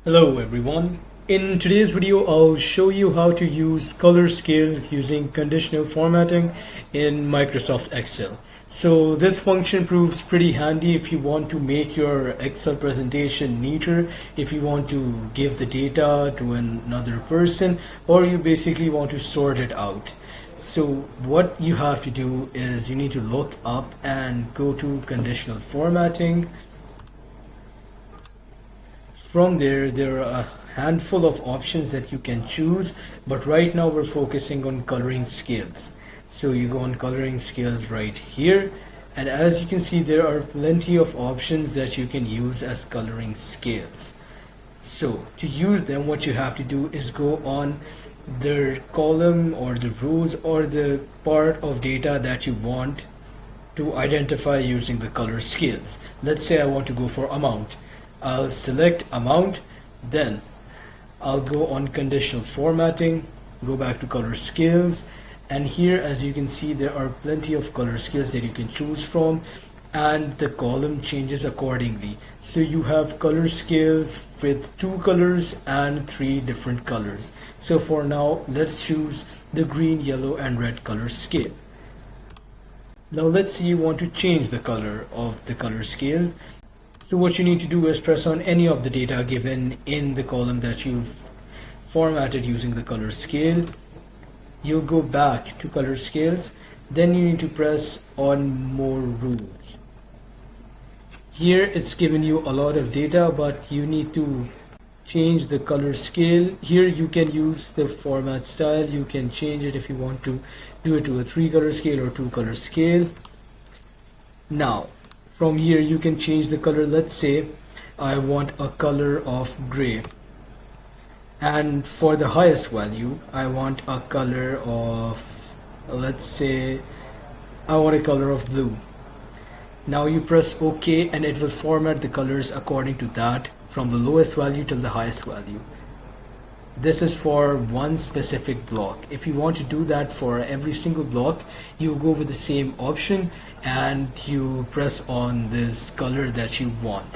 Hello everyone. In today's video, I'll show you how to use color scales using conditional formatting in Microsoft Excel. So this function proves pretty handy if you want to make your Excel presentation neater, if you want to give the data to another person, or you basically want to sort it out. So what you have to do is you need to look up and go to conditional formatting. From there are a handful of options that you can choose, but right now we're focusing on coloring scales. So you go on coloring scales right here, and as you can see, there are plenty of options that you can use as coloring scales. So to use them, what you have to do is go on the column or the rows or the part of data that you want to identify using the color scales. Let's say I want to go for amount. I'll select amount, then I'll go on conditional formatting, go back to color scales, and here as you can see there are plenty of color scales that you can choose from, and the column changes accordingly. So you have color scales with 2 colors and 3 different colors. So for now, let's choose the green, yellow and red color scale. Now let's say you want to change the color of the color scale. So what you need to do is press on any of the data given in the column that you've formatted using the color scale. You'll go back to color scales, then you need to press on more rules. Here it's given you a lot of data, but you need to change the color scale. Here you can use the format style. You can change it if you want to do it to a 3 color scale or 2 color scale. Now from here you can change the color. Let's say I want a color of gray, and for the highest value I want a color of, let's say I want a color of blue. Now you press OK and it will format the colors according to that, from the lowest value till the highest value. This is for one specific block. If you want to do that for every single block, you go with the same option and you press on this color that you want.